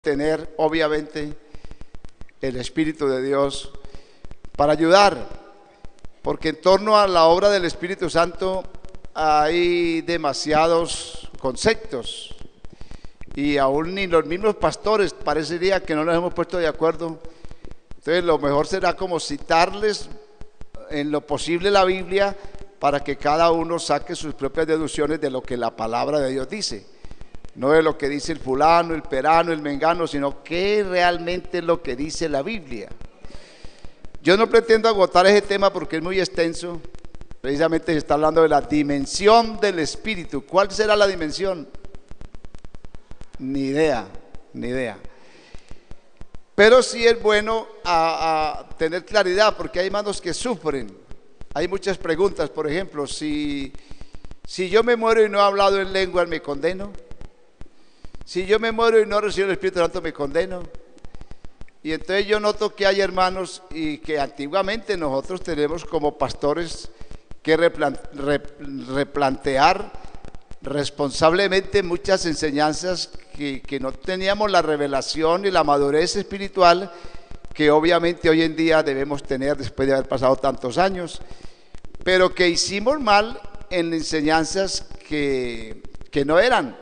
tener obviamente el Espíritu de Dios para ayudar, porque en torno a la obra del Espíritu Santo hay demasiados conceptos y aún ni los mismos pastores parecería que no nos hemos puesto de acuerdo. Entonces lo mejor será como citarles en lo posible la Biblia para que cada uno saque sus propias deducciones de lo que la palabra de Dios dice. No de lo que dice el fulano, el perano, el mengano, sino qué realmente es lo que dice la Biblia. Yo no pretendo agotar ese tema porque es muy extenso. Precisamente se está hablando de la dimensión del Espíritu. ¿Cuál será la dimensión? Ni idea, ni idea. Pero sí es bueno a tener claridad, porque hay hermanos que sufren. Hay muchas preguntas, por ejemplo, si yo me muero y no he hablado en lenguas, ¿me condeno? Si yo me muero y no recibo el Espíritu Santo, ¿me condeno? Y entonces yo noto que hay hermanos y que antiguamente nosotros tenemos como pastores que replantear responsablemente muchas enseñanzas que no teníamos la revelación y la madurez espiritual que obviamente hoy en día debemos tener después de haber pasado tantos años, pero que hicimos mal en enseñanzas que no eran.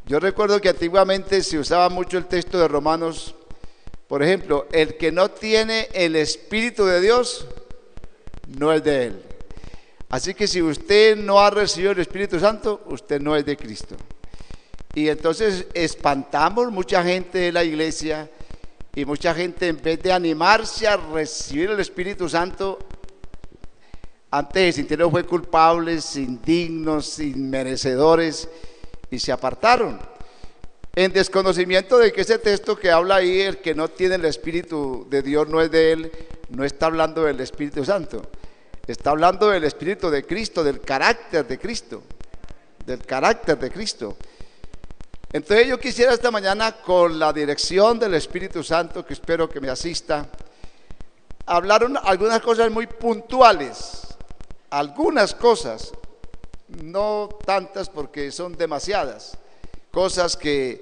Yo recuerdo que antiguamente se usaba mucho el texto de Romanos, por ejemplo, el que no tiene el Espíritu de Dios no es de Él. Así que si usted no ha recibido el Espíritu Santo, usted no es de Cristo. Y entonces espantamos mucha gente de la iglesia y mucha gente, en vez de animarse a recibir el Espíritu Santo, antes de sentirlo fue culpables, indignos, inmerecedores, y se apartaron en desconocimiento de que ese texto que habla ahí, el que no tiene el Espíritu de Dios no es de Él, no está hablando del Espíritu Santo, está hablando del Espíritu de Cristo, del carácter de Cristo, del carácter de Cristo. Entonces yo quisiera esta mañana, con la dirección del Espíritu Santo, que espero que me asista, hablar algunas cosas muy puntuales, algunas cosas, no tantas porque son demasiadas, cosas que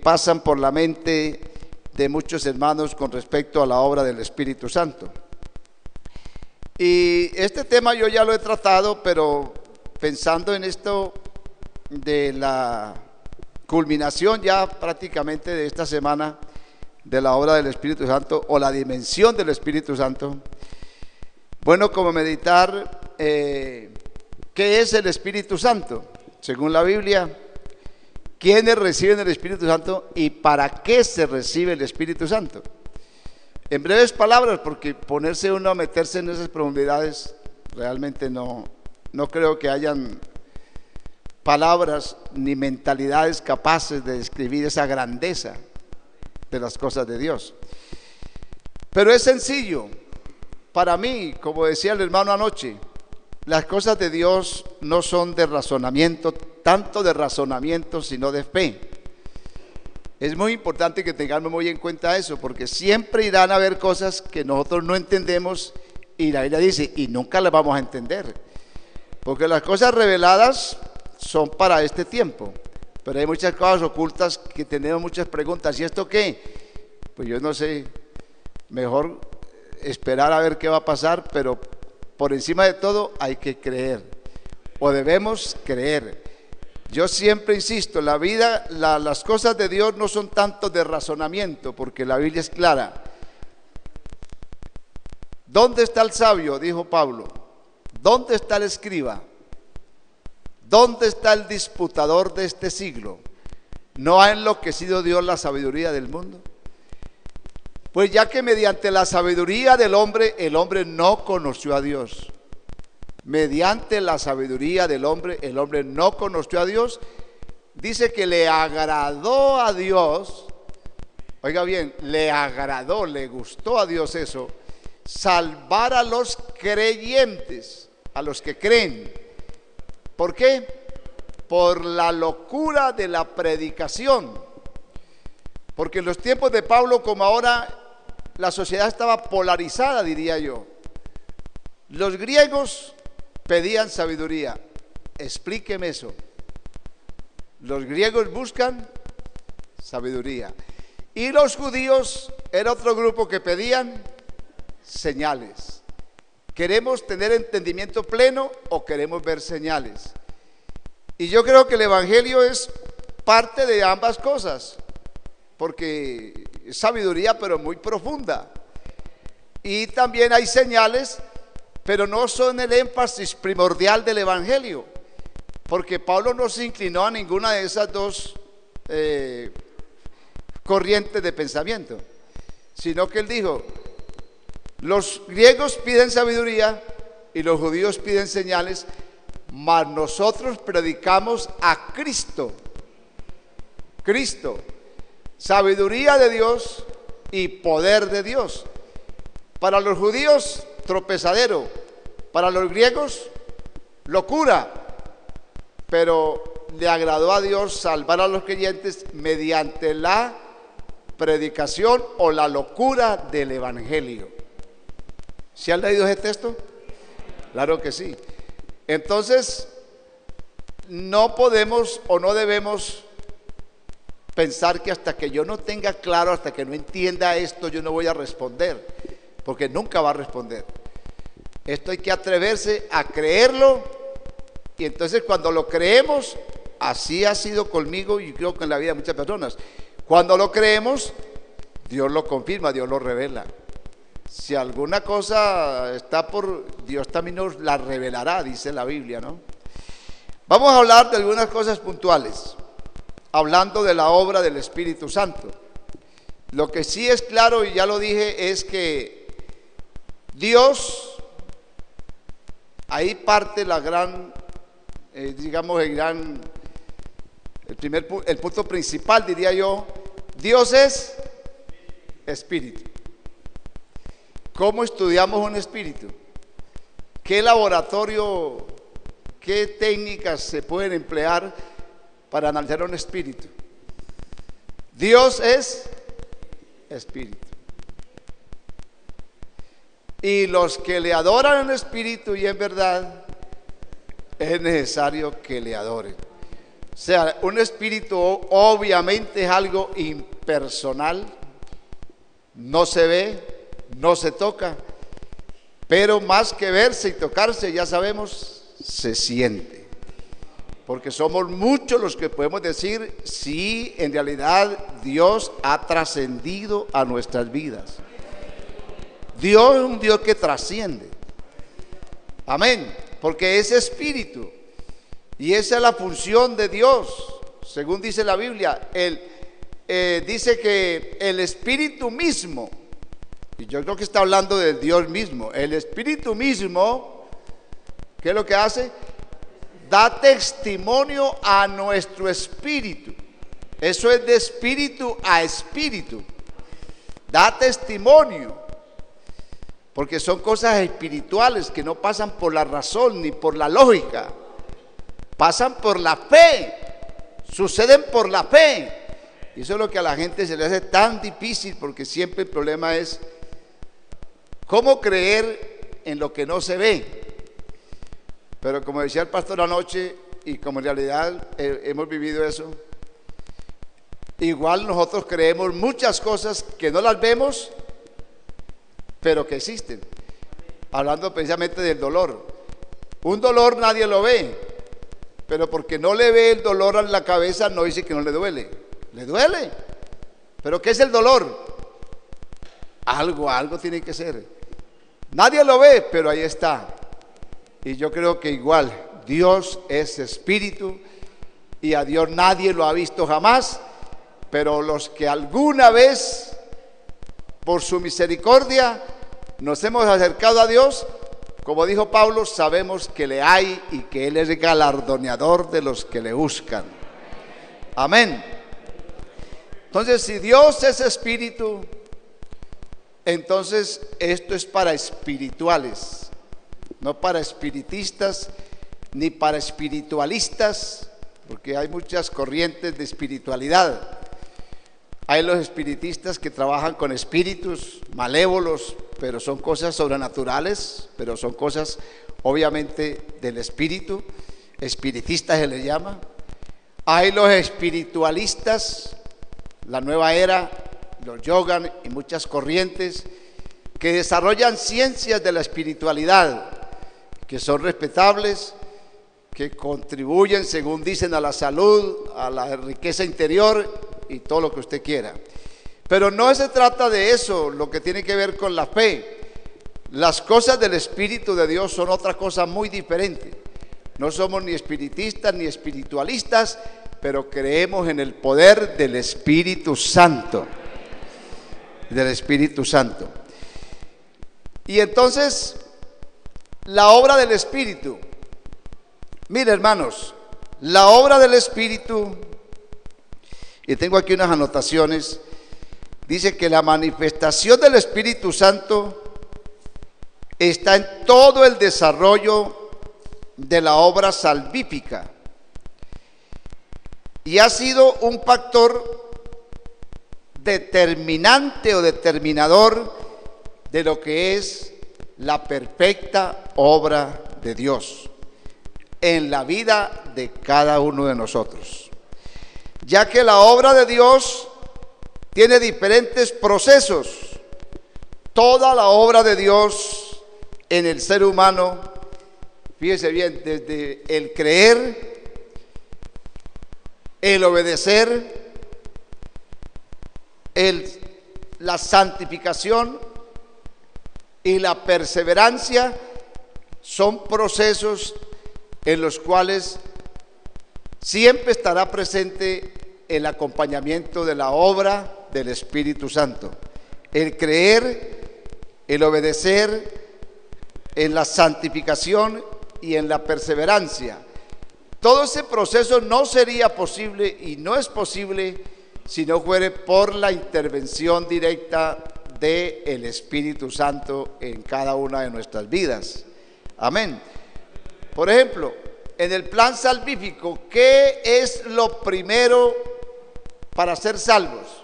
pasan por la mente de muchos hermanos con respecto a la obra del Espíritu Santo. Y este tema yo ya lo he tratado, pero pensando en esto de la culminación ya prácticamente de esta semana de la obra del Espíritu Santo o la dimensión del Espíritu Santo, bueno, como meditar ¿qué es el Espíritu Santo? Según la Biblia, ¿quiénes reciben el Espíritu Santo y para qué se recibe el Espíritu Santo? En breves palabras, porque ponerse uno a meterse en esas profundidades, realmente no creo que hayan palabras ni mentalidades capaces de describir esa grandeza de las cosas de Dios. Pero es sencillo. Para mí, como decía el hermano anoche, las cosas de Dios no son de razonamiento, tanto de razonamiento, sino de fe. Es muy importante que tengamos muy en cuenta eso, porque siempre irán a haber cosas que nosotros no entendemos y la Biblia dice, y nunca las vamos a entender. Porque las cosas reveladas son para este tiempo, pero hay muchas cosas ocultas que tenemos muchas preguntas. ¿Y esto qué? Pues yo no sé, mejor esperar a ver qué va a pasar, pero por encima de todo hay que creer, o debemos creer. Yo siempre insisto, la vida, las cosas de Dios no son tanto de razonamiento, porque la Biblia es clara. ¿Dónde está el sabio?, dijo Pablo. ¿Dónde está el escriba? ¿Dónde está el disputador de este siglo? ¿No ha enloquecido Dios la sabiduría del mundo? Pues ya que mediante la sabiduría del hombre, el hombre no conoció a Dios. Mediante la sabiduría del hombre, el hombre no conoció a Dios. Dice que le agradó a Dios, oiga bien, le agradó, le gustó a Dios eso, salvar a los creyentes, a los que creen. ¿Por qué? Por la locura de la predicación. Porque en los tiempos de Pablo, como ahora, la sociedad estaba polarizada, diría yo. Los griegos pedían sabiduría. Explíqueme eso. Los griegos buscan sabiduría. Y los judíos era otro grupo que pedían señales. ¿Queremos tener entendimiento pleno o queremos ver señales? Y yo creo que el evangelio es parte de ambas cosas, porque es sabiduría pero muy profunda. Y también hay señales, pero no son el énfasis primordial del evangelio, porque Pablo no se inclinó a ninguna de esas dos corrientes de pensamiento, sino que él dijo: los griegos piden sabiduría y los judíos piden señales, mas nosotros predicamos a Cristo. Cristo, sabiduría de Dios y poder de Dios. Para los judíos, tropezadero; para los griegos, locura. Pero le agradó a Dios salvar a los creyentes mediante la predicación o la locura del evangelio. ¿Se han leído ese texto? Claro que sí. Entonces, no podemos o no debemos pensar que hasta que yo no tenga claro, hasta que no entienda esto, yo no voy a responder, porque nunca va a responder. Esto hay que atreverse a creerlo, y entonces cuando lo creemos, así ha sido conmigo y creo que en la vida de muchas personas. Cuando lo creemos, Dios lo confirma, Dios lo revela. Si alguna cosa está por, Dios también nos la revelará, dice la Biblia, ¿no? Vamos a hablar de algunas cosas puntuales, hablando de la obra del Espíritu Santo. Lo que sí es claro, y ya lo dije, es que Dios, ahí parte la gran, digamos, el punto principal, diría yo. Dios es espíritu. ¿Cómo estudiamos un espíritu? ¿Qué laboratorio, qué técnicas se pueden emplear para analizar un espíritu? Dios es espíritu. Y los que le adoran en espíritu y en verdad, es necesario que le adoren. O sea, un espíritu obviamente es algo impersonal, no se ve, no se toca, pero más que verse y tocarse, ya sabemos, se siente. Porque somos muchos los que podemos decir: sí, en realidad Dios ha trascendido a nuestras vidas. Dios es un Dios que trasciende. Amén. Porque es espíritu. Y esa es la función de Dios. Según dice la Biblia, dice que el espíritu mismo, y yo creo que está hablando del Dios mismo, el espíritu mismo, ¿qué es lo que hace? Da testimonio a nuestro espíritu. Eso es de espíritu a espíritu. Da testimonio. Porque son cosas espirituales que no pasan por la razón ni por la lógica. Pasan por la fe. Suceden por la fe. Y eso es lo que a la gente se le hace tan difícil, porque siempre el problema es cómo creer en lo que no se ve. Pero como decía el pastor anoche, y como en realidad hemos vivido eso, igual nosotros creemos muchas cosas que no las vemos, pero que existen. Hablando precisamente del dolor. Un dolor nadie lo ve, pero porque no le ve el dolor a la cabeza no dice que no le duele. Le duele. ¿Pero qué es el dolor? Algo tiene que ser. Nadie lo ve, pero ahí está. Y yo creo que igual Dios es espíritu y a Dios nadie lo ha visto jamás, pero los que alguna vez por su misericordia nos hemos acercado a Dios, como dijo Pablo, sabemos que le hay y que Él es galardoneador de los que le buscan. Amén. Entonces, si Dios es espíritu, entonces esto es para espirituales, no para espiritistas ni para espiritualistas, porque hay muchas corrientes de espiritualidad. Hay los espiritistas que trabajan con espíritus malévolos, pero son cosas sobrenaturales, pero son cosas obviamente del espíritu. Espiritistas se les llama. Hay los espiritualistas, la nueva era, los yoga y muchas corrientes que desarrollan ciencias de la espiritualidad, que son respetables, que contribuyen, según dicen, a la salud, a la riqueza interior y todo lo que usted quiera. Pero no se trata de eso, lo que tiene que ver con la fe. Las cosas del Espíritu de Dios son otra cosa muy diferente. No somos ni espiritistas ni espiritualistas, pero creemos en el poder del Espíritu Santo. Del Espíritu Santo. Y entonces, la obra del Espíritu. Mire, hermanos, la obra del Espíritu, y tengo aquí unas anotaciones, dice que la manifestación del Espíritu Santo está en todo el desarrollo de la obra salvífica y ha sido un factor determinante o determinador de lo que es la perfecta obra de Dios en la vida de cada uno de nosotros, ya que la obra de Dios tiene diferentes procesos. Toda la obra de Dios en el ser humano, fíjese bien, desde el creer, el obedecer, la santificación y la perseverancia, son procesos en los cuales siempre estará presente el acompañamiento de la obra del Espíritu Santo. El creer, el obedecer, en la santificación y en la perseverancia. Todo ese proceso no sería posible y no es posible si no fuere por la intervención directa del Espíritu Santo en cada una de nuestras vidas. Amén. Por ejemplo, en el plan salvífico, ¿qué es lo primero para ser salvos?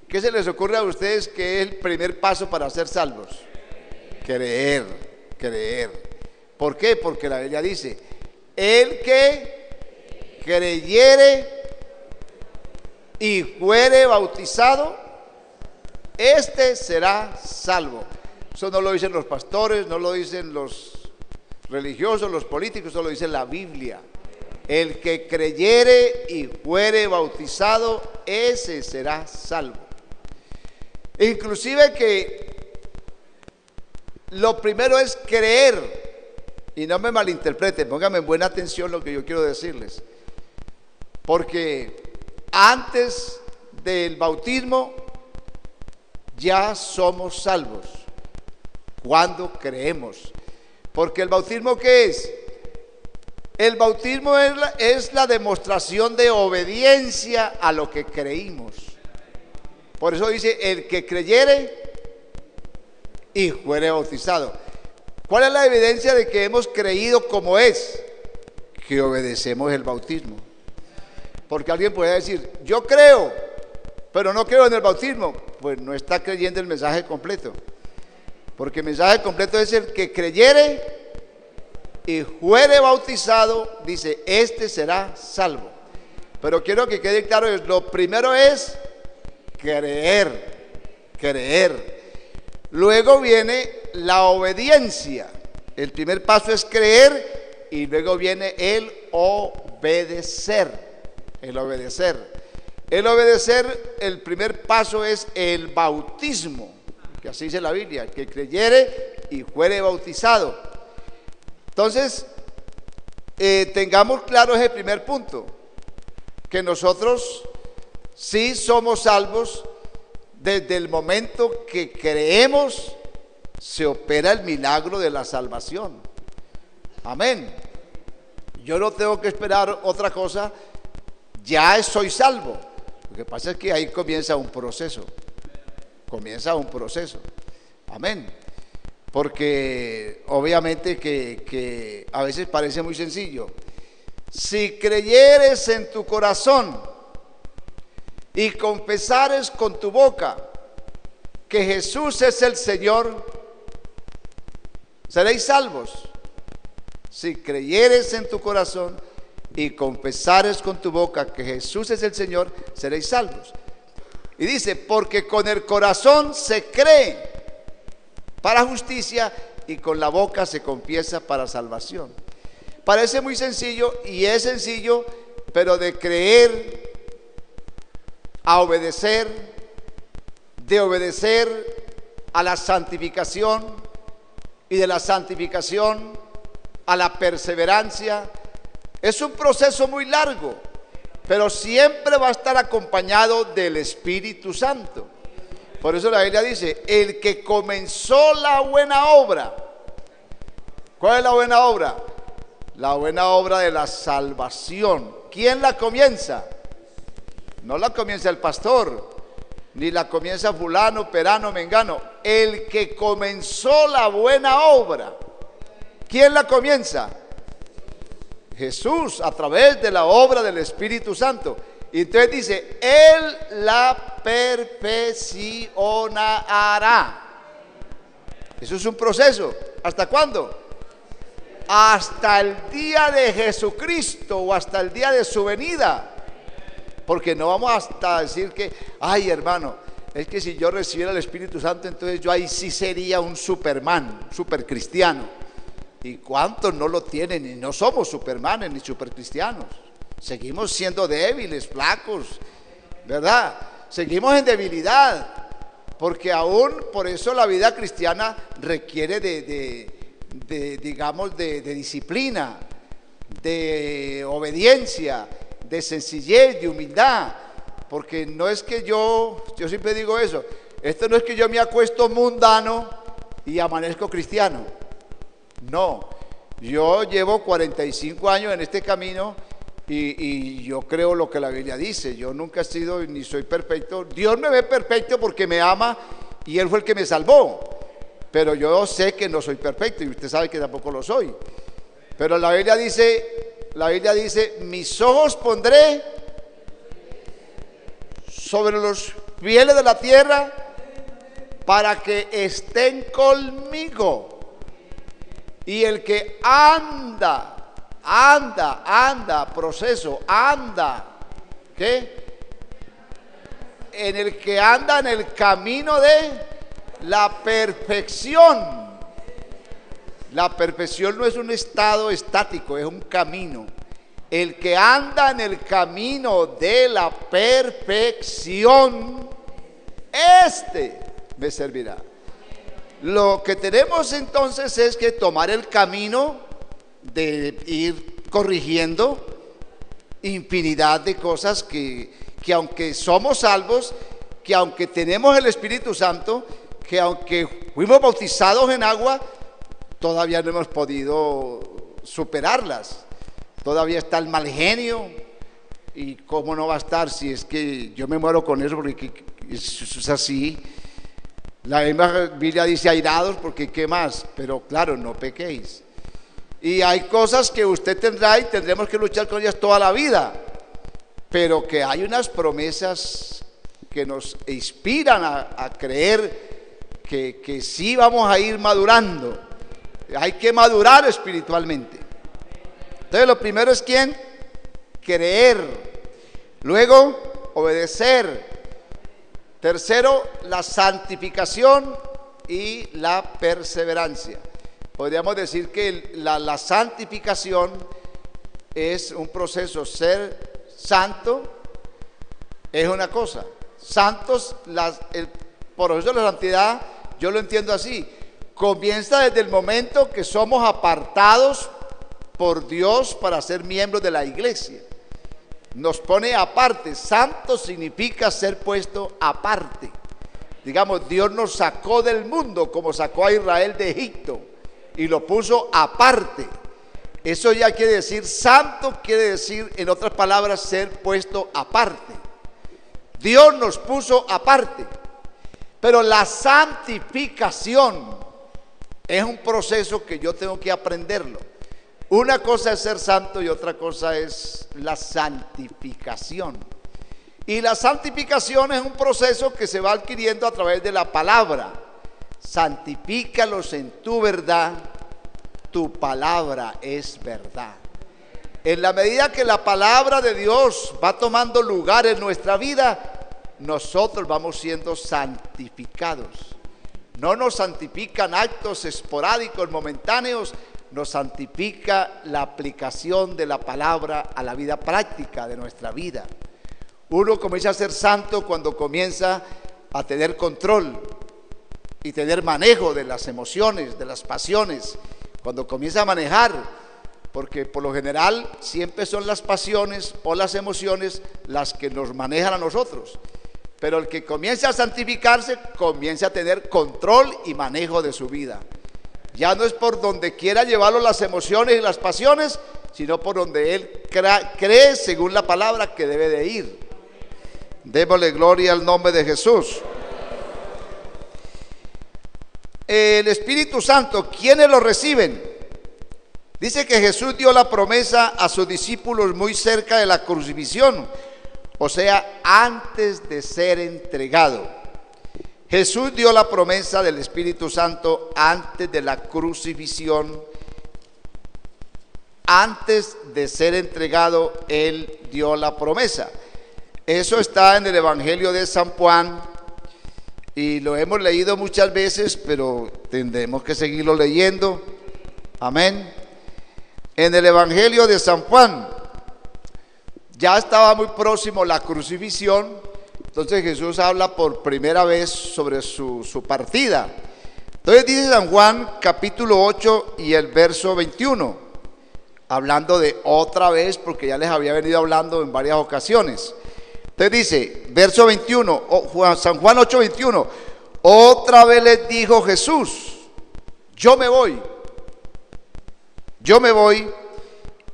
¿Qué se les ocurre a ustedes que es el primer paso para ser salvos? Creer. ¿Por qué? Porque la Biblia dice, el que creyere y fuere bautizado, este será salvo. Eso no lo dicen los pastores, no lo dicen los religiosos, los políticos, eso lo dice la Biblia. El que creyere y fuere bautizado, ese será salvo. Inclusive que lo primero es creer, y no me malinterpreten, pónganme en buena atención lo que yo quiero decirles, porque antes del bautismo ya somos salvos cuando creemos. Porque el bautismo, ¿qué es? El bautismo es la demostración de obediencia a lo que creímos. Por eso dice, el que creyere y fuere bautizado. ¿Cuál es la evidencia de que hemos creído como es? Que obedecemos el bautismo. Porque alguien puede decir, yo creo, pero no creo en el bautismo. Pues no está creyendo el mensaje completo. Porque el mensaje completo es el que creyere y fuere bautizado, dice, este será salvo. Pero quiero que quede claro, lo primero es creer. Luego viene la obediencia. El primer paso es creer y luego viene el obedecer. El obedecer, el primer paso es el bautismo, que así dice la Biblia, que creyere y fuere bautizado. Entonces, tengamos claro ese primer punto, que nosotros sí somos salvos desde el momento que creemos, se opera el milagro de la salvación. Amén. Yo no tengo que esperar otra cosa, ya soy salvo. Lo que pasa es que ahí comienza un proceso. Amén. Porque obviamente que a veces parece muy sencillo. Si creyeres en tu corazón y confesares con tu boca que Jesús es el Señor, seréis salvos. Si creyeres en tu corazón y confesares con tu boca que Jesús es el Señor, seréis salvos. Y dice, porque con el corazón se cree para justicia y con la boca se confiesa para salvación. Parece muy sencillo y es sencillo, pero de creer a obedecer, de obedecer a la santificación y de la santificación a la perseverancia, es un proceso muy largo, pero siempre va a estar acompañado del Espíritu Santo. Por eso la Biblia dice, el que comenzó la buena obra. ¿Cuál es la buena obra? La buena obra de la salvación. ¿Quién la comienza? No la comienza el pastor, ni la comienza fulano, perano, mengano. El que comenzó la buena obra. ¿Quién la comienza? Jesús, a través de la obra del Espíritu Santo. Y entonces dice, Él la perfeccionará. Eso es un proceso. ¿Hasta cuándo? Hasta el día de Jesucristo o hasta el día de su venida. Porque no vamos hasta decir que, ay hermano, es que si yo recibiera el Espíritu Santo, entonces yo ahí sí sería un Superman, supercristiano. ¿Y cuántos no lo tienen? Y no somos supermanes ni supercristianos. Seguimos siendo débiles, flacos, ¿verdad? Seguimos en debilidad. Porque aún por eso la vida cristiana requiere digamos, de disciplina, de obediencia, de sencillez, de humildad. Porque no es que yo siempre digo eso, esto no es que yo me acuesto mundano y amanezco cristiano. No, yo llevo 45 años en este camino y yo creo lo que la Biblia dice. Yo nunca he sido ni soy perfecto. Dios me ve perfecto porque me ama y Él fue el que me salvó. Pero yo sé que no soy perfecto y usted sabe que tampoco lo soy. Pero la Biblia dice, mis ojos pondré sobre los fieles de la tierra para que estén conmigo. Y el que anda, ¿qué? En el que anda en el camino de la perfección. La perfección no es un estado estático, es un camino. El que anda en el camino de la perfección, este me servirá. Lo que tenemos entonces es que tomar el camino de ir corrigiendo infinidad de cosas que aunque somos salvos, que aunque tenemos el Espíritu Santo, que aunque fuimos bautizados en agua, todavía no hemos podido superarlas. Todavía está el mal genio. ¿Y cómo no va a estar si es que yo me muero con eso? Porque es así. La misma Biblia dice airados porque qué más, pero claro, no pequéis. Y hay cosas que usted tendrá y tendremos que luchar con ellas toda la vida, pero que hay unas promesas que nos inspiran a creer que sí vamos a ir madurando. Hay que madurar espiritualmente. Entonces lo primero es ¿quién? Creer. Luego obedecer. Tercero, la santificación y la perseverancia. Podríamos decir que la santificación es un proceso. Ser santo es una cosa. Santos, el proceso de la santidad, yo lo entiendo así. Comienza desde el momento que somos apartados por Dios para ser miembros de la iglesia. Nos pone aparte. Santo significa ser puesto aparte. Digamos, Dios nos sacó del mundo como sacó a Israel de Egipto y lo puso aparte. Eso ya quiere decir, santo quiere decir, en otras palabras, ser puesto aparte. Dios nos puso aparte. Pero la santificación es un proceso que yo tengo que aprenderlo. Una cosa es ser santo y otra cosa es la santificación. Y la santificación es un proceso que se va adquiriendo a través de la palabra. Santifícalos en tu verdad, tu palabra es verdad. En la medida que la palabra de Dios va tomando lugar en nuestra vida, nosotros vamos siendo santificados. No nos santifican actos esporádicos, momentáneos, nos santifica la aplicación de la palabra a la vida práctica de nuestra vida. Uno comienza a ser santo cuando comienza a tener control y tener manejo de las emociones, de las pasiones, cuando comienza a manejar, porque por lo general siempre son las pasiones o las emociones las que nos manejan a nosotros. Pero el que comienza a santificarse, comienza a tener control y manejo de su vida. Ya no es por donde quiera llevarlo las emociones y las pasiones, sino por donde él cree, según la palabra, que debe de ir. Démosle gloria al nombre de Jesús. El Espíritu Santo, ¿quiénes lo reciben? Dice que Jesús dio la promesa a sus discípulos muy cerca de la crucifixión, o sea, antes de ser entregado. Jesús dio la promesa del Espíritu Santo antes de la crucifixión. Antes de ser entregado, Él dio la promesa. Eso está en el Evangelio de San Juan y lo hemos leído muchas veces, pero tendremos que seguirlo leyendo. Amén. En el Evangelio de San Juan ya estaba muy próximo la crucifixión. Entonces Jesús habla por primera vez sobre su partida. Entonces dice San Juan capítulo 8 y el verso 21, hablando de otra vez, porque ya les había venido hablando en varias ocasiones. Entonces dice, verso 21, San Juan 8, 21, otra vez les dijo Jesús, yo me voy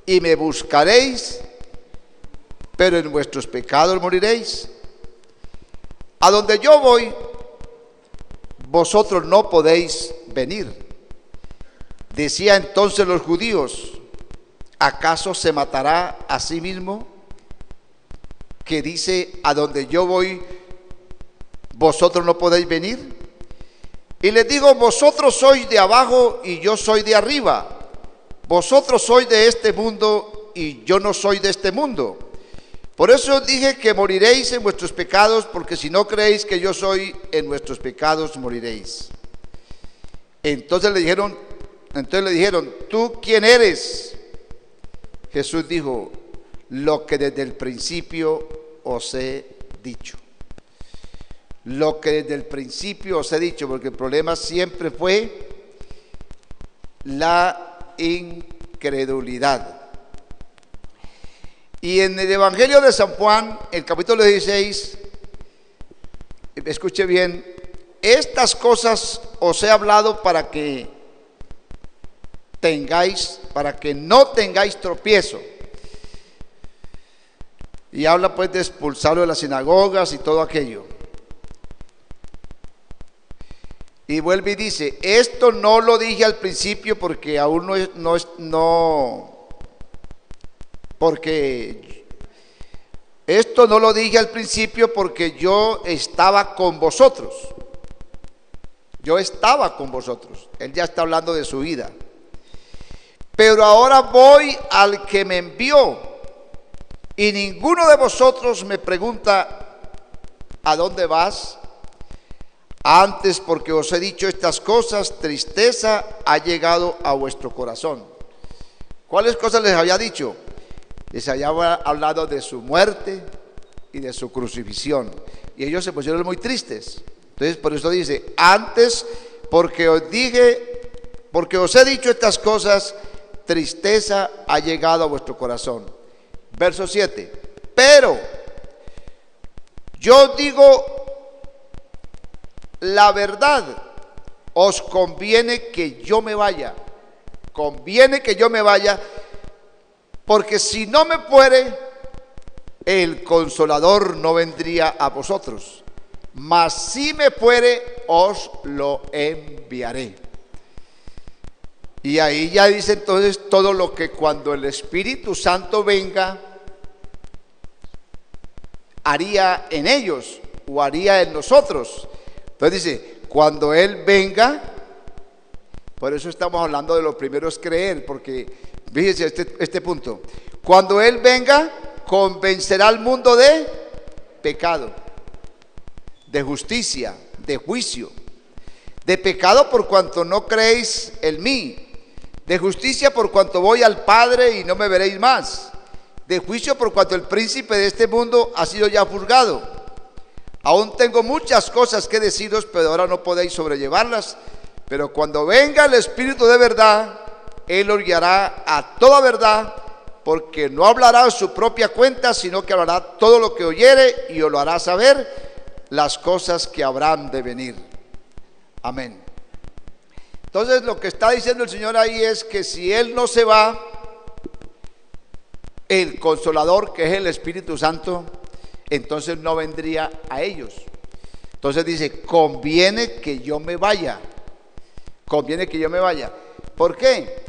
y me buscaréis, pero en vuestros pecados moriréis. A donde yo voy, vosotros no podéis venir. Decía entonces los judíos, ¿acaso se matará a sí mismo? Que dice, a donde yo voy, vosotros no podéis venir. Y les digo, vosotros sois de abajo y yo soy de arriba. Vosotros sois de este mundo y yo no soy de este mundo. Por eso dije que moriréis en vuestros pecados, porque si no creéis que yo soy, en vuestros pecados moriréis. Entonces le dijeron, ¿tú quién eres? Jesús dijo, lo que desde el principio os he dicho. Lo que desde el principio os he dicho, porque el problema siempre fue la incredulidad. Y en el Evangelio de San Juan, el capítulo 16, escuche bien, estas cosas os he hablado para que no tengáis tropiezo. Y habla pues de expulsarlo de las sinagogas y todo aquello. Y vuelve y dice, esto no lo dije al principio porque aún porque esto no lo dije al principio porque yo estaba con vosotros. Yo estaba con vosotros. Él ya está hablando de su vida. Pero ahora voy al que me envió y ninguno de vosotros me pregunta, ¿a dónde vas? Antes, porque os he dicho estas cosas, tristeza ha llegado a vuestro corazón. ¿Cuáles cosas les había dicho? Les había hablado de su muerte y de su crucifixión. Y ellos se pusieron muy tristes. Entonces, por eso dice, antes, porque os he dicho estas cosas, tristeza ha llegado a vuestro corazón. Verso 7. Pero yo digo la verdad, os conviene que yo me vaya. Conviene que yo me vaya, porque si no me fuere, el Consolador no vendría a vosotros. Mas si me fuere, os lo enviaré. Y ahí ya dice entonces todo lo que cuando el Espíritu Santo venga, haría en ellos o haría en nosotros. Entonces dice, cuando Él venga, por eso estamos hablando de lo primero es creer, porque fíjense este punto. Cuando Él venga, convencerá al mundo de pecado, de justicia, de juicio, de pecado por cuanto no creéis en mí, de justicia por cuanto voy al Padre y no me veréis más, de juicio por cuanto el príncipe de este mundo ha sido ya juzgado. Aún tengo muchas cosas que deciros, pero ahora no podéis sobrellevarlas. Pero cuando venga el Espíritu de verdad, Él os guiará a toda verdad, porque no hablará a su propia cuenta, sino que hablará todo lo que oyere y os lo hará saber las cosas que habrán de venir. Amén. Entonces lo que está diciendo el Señor ahí es que si Él no se va, el Consolador, que es el Espíritu Santo, entonces no vendría a ellos. Entonces dice, conviene que yo me vaya. Conviene que yo me vaya. ¿Por qué?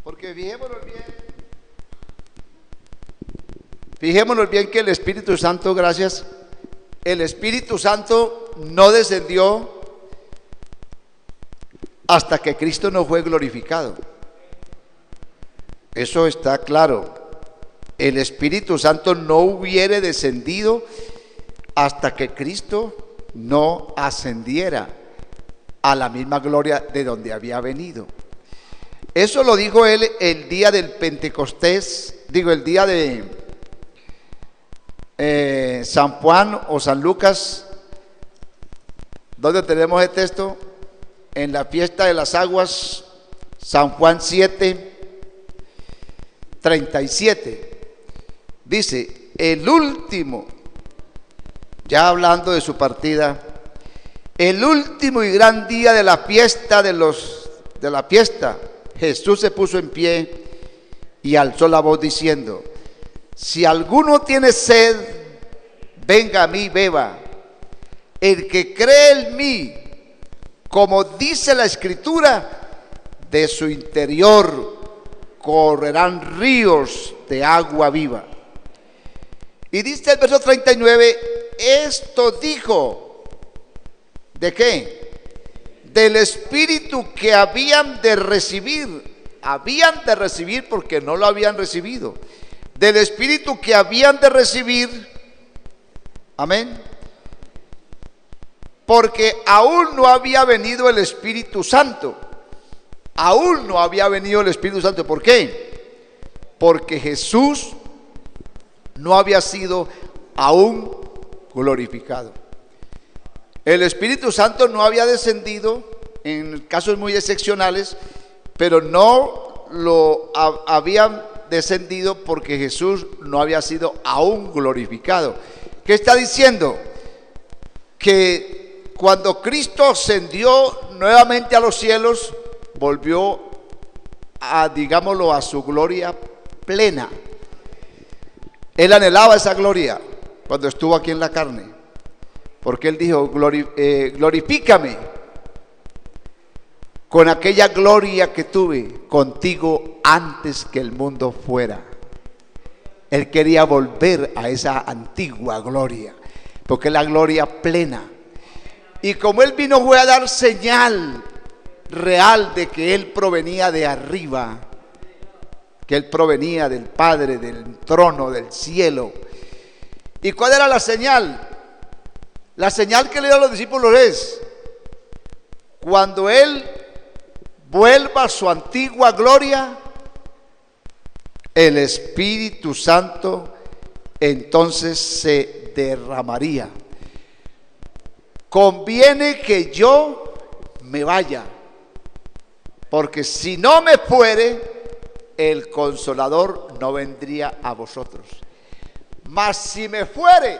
Porque fijémonos bien que el Espíritu Santo, gracias, el Espíritu Santo no descendió hasta que Cristo no fue glorificado. Eso está claro. El Espíritu Santo no hubiere descendido hasta que Cristo no ascendiera a la misma gloria de donde había venido. Eso lo dijo él el día del Pentecostés, el día de San Juan o San Lucas. ¿Dónde tenemos el texto? En la fiesta de las aguas, San Juan 7:37. Dice, el último, ya hablando de su partida, el último y gran día de la fiesta Jesús se puso en pie y alzó la voz diciendo, si alguno tiene sed, venga a mí, beba. El que cree en mí, como dice la Escritura, de su interior correrán ríos de agua viva. Y dice el verso 39, esto dijo, ¿de qué? Del Espíritu que habían de recibir porque no lo habían recibido, del Espíritu que habían de recibir, amén, porque aún no había venido el Espíritu Santo, aún no había venido el Espíritu Santo. ¿Por qué? Porque Jesús no había sido aún glorificado. El Espíritu Santo no había descendido en casos muy excepcionales, pero no lo habían descendido porque Jesús no había sido aún glorificado. ¿Qué está diciendo? Que cuando Cristo ascendió nuevamente a los cielos, volvió a, digámoslo, a su gloria plena. Él anhelaba esa gloria cuando estuvo aquí en la carne, porque Él dijo, glorifícame con aquella gloria que tuve contigo antes que el mundo fuera. Él quería volver a esa antigua gloria, porque es la gloria plena. Y como Él vino, fue a dar señal real de que Él provenía de arriba, que Él provenía del Padre, del trono, del cielo. ¿Y cuál era la señal? La señal que le dio a los discípulos es, cuando Él vuelva a su antigua gloria, el Espíritu Santo entonces se derramaría. Conviene que yo me vaya, porque si no me fuere, el Consolador no vendría a vosotros. Mas si me fuere,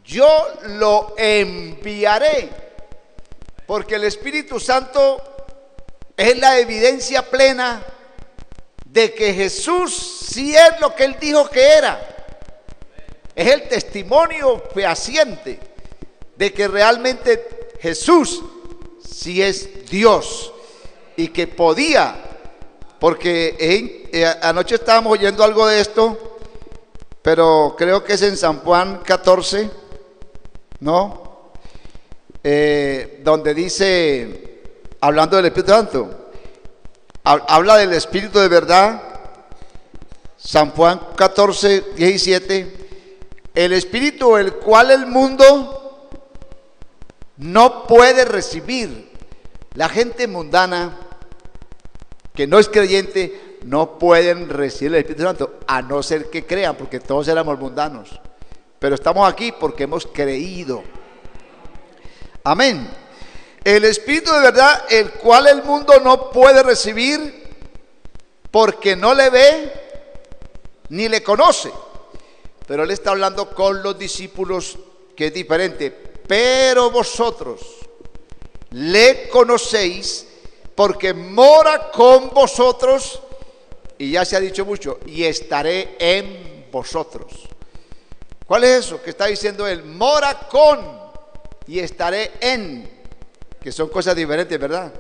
yo lo enviaré, porque el Espíritu Santo es la evidencia plena de que Jesús sí es lo que Él dijo que era. Es el testimonio fehaciente de que realmente Jesús sí es Dios y que podía, porque anoche estábamos oyendo algo de esto, pero creo que es en San Juan 14, ¿no? Donde dice, hablando del Espíritu Santo, habla del Espíritu de verdad. San Juan 14, 17, El Espíritu el cual el mundo no puede recibir. La gente mundana que no es creyente no pueden recibir el Espíritu Santo, a no ser que crean, porque todos éramos mundanos. Pero estamos aquí porque hemos creído. Amén. El Espíritu de verdad, el cual el mundo no puede recibir, porque no le ve ni le conoce. Pero él está hablando con los discípulos, que es diferente. Pero vosotros le conocéis, porque mora con vosotros, y ya se ha dicho mucho, y estaré en vosotros. ¿Cuál es eso que está diciendo él? Mora con y estaré en, que son cosas diferentes, ¿verdad?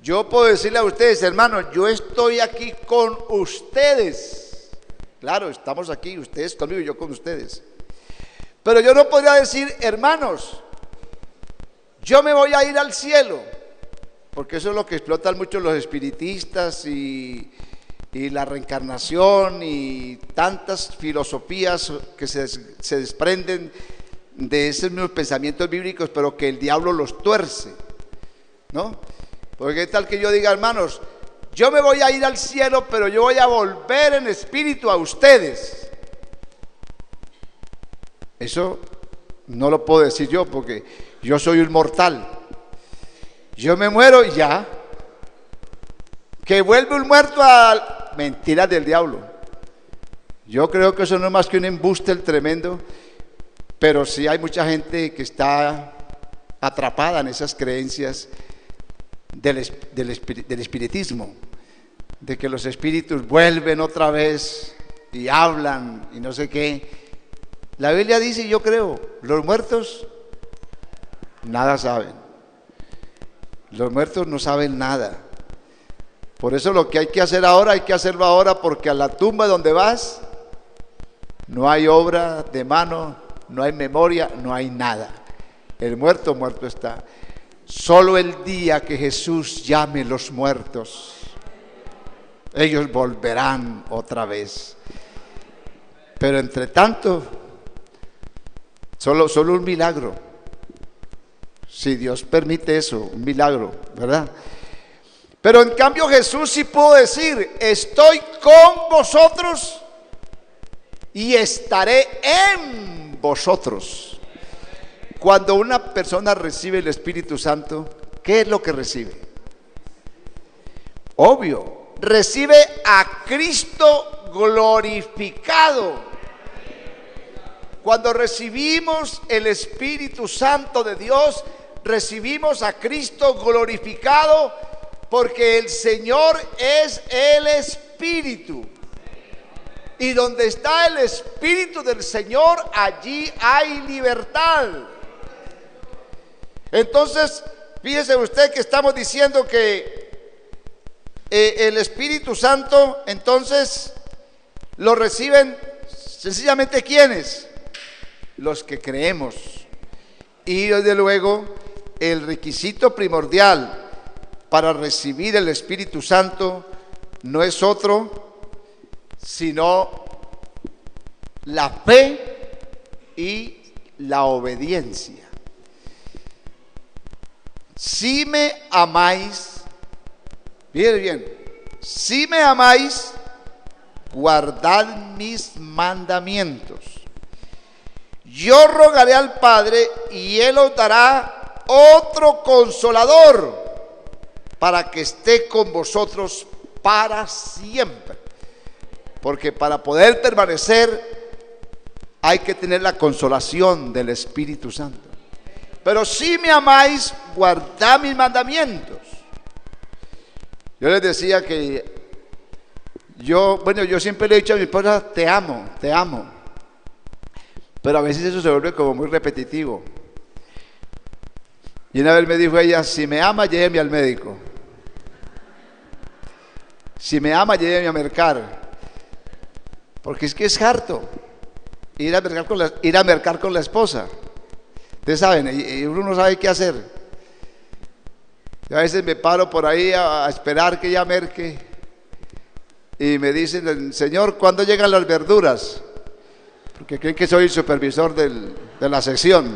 Yo puedo decirle a ustedes, hermanos, yo estoy aquí con ustedes. Claro, estamos aquí, ustedes conmigo y yo con ustedes. Pero yo no podría decir, hermanos, yo me voy a ir al cielo, porque eso es lo que explotan mucho los espiritistas y la reencarnación y tantas filosofías que se desprenden de esos mismos pensamientos bíblicos, pero que el diablo los tuerce, ¿no? Porque qué tal que yo diga, hermanos, yo me voy a ir al cielo, pero yo voy a volver en espíritu a ustedes. Eso no lo puedo decir yo, porque yo soy un mortal. Yo me muero y ya. Que vuelve un muerto a mentiras del diablo. Yo creo que eso no es más que un embuste tremendo, pero sí hay mucha gente que está atrapada en esas creencias del espiritismo, de que los espíritus vuelven otra vez y hablan y no sé qué. La Biblia dice, yo creo, los muertos nada saben. Los muertos no saben nada. Por eso lo que hay que hacer ahora, hay que hacerlo ahora, porque a la tumba donde vas no hay obra de mano, no hay memoria, no hay nada. El muerto, muerto está. Solo el día que Jesús llame los muertos, ellos volverán otra vez. Pero entre tanto, solo un milagro. Si Dios permite eso, un milagro, ¿verdad? Pero en cambio Jesús sí pudo decir, estoy con vosotros y estaré en vosotros. Cuando una persona recibe el Espíritu Santo, ¿qué es lo que recibe? Obvio, recibe a Cristo glorificado. Cuando recibimos el Espíritu Santo de Dios, recibimos a Cristo glorificado, porque el Señor es el Espíritu. Y donde está el Espíritu del Señor, allí hay libertad. Entonces, fíjese usted que estamos diciendo que el Espíritu Santo, entonces, lo reciben sencillamente ¿quiénes? Los que creemos. Y desde luego, el requisito primordial para recibir el Espíritu Santo no es otro sino la fe y la obediencia. Si me amáis, miren bien, si me amáis, guardad mis mandamientos. Yo rogaré al Padre y Él os dará otro consolador para que esté con vosotros para siempre. Porque para poder permanecer hay que tener la consolación del Espíritu Santo. Pero si me amáis, guardad mis mandamientos. Yo les decía que yo siempre le he dicho a mi esposa, te amo, te amo. Pero a veces eso se vuelve como muy repetitivo. Y una vez me dijo ella, si me ama, lléveme al médico. Si me ama, lléveme a mercar. Porque es que es harto ir a mercar con la esposa. Ustedes saben, y uno no sabe qué hacer. Yo a veces me paro por ahí a esperar que ella merque. Y me dicen, Señor, ¿cuándo llegan las verduras? porque creen que soy el supervisor de la sección.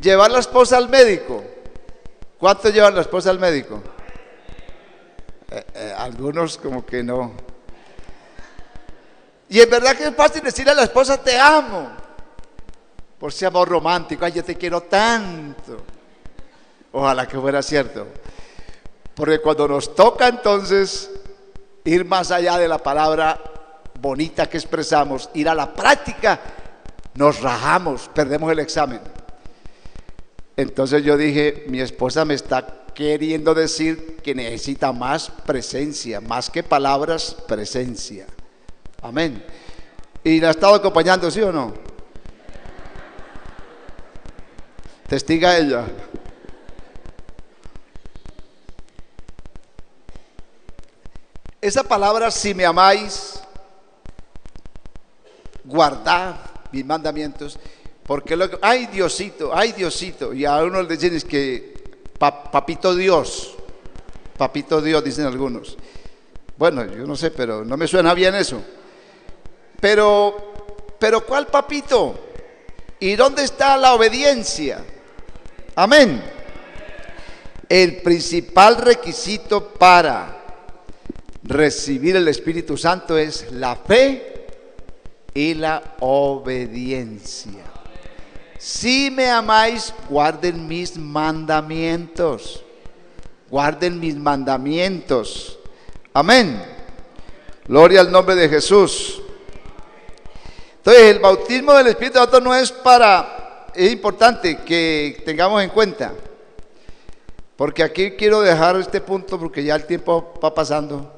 Llevar la esposa al médico. ¿Cuánto llevan la esposa al médico? Algunos como que no. Y es verdad que es fácil decirle a la esposa te amo, por ese amor romántico, ay yo te quiero tanto. Ojalá que fuera cierto, porque cuando nos toca entonces ir más allá de la palabra bonita que expresamos, ir a la práctica, nos rajamos, perdemos el examen. Entonces yo dije, mi esposa me está queriendo decir que necesita más presencia, más que palabras, presencia. Amén. ¿Y la ha estado acompañando, sí o no? Testiga ella. Esa palabra, si me amáis, guardad mis mandamientos, porque ay Diosito, y a uno le dicen es que papito Dios, dicen algunos. Bueno, yo no sé, pero no me suena bien eso. Pero ¿cuál papito? ¿Y dónde está la obediencia? Amén. El principal requisito para recibir el Espíritu Santo es la fe y la obediencia. Si me amáis, guarden mis mandamientos. Guarden mis mandamientos. Amén. Gloria al nombre de Jesús. Entonces, el bautismo del Espíritu Santo no es es importante que tengamos en cuenta, porque aquí quiero dejar este punto porque ya el tiempo va pasando.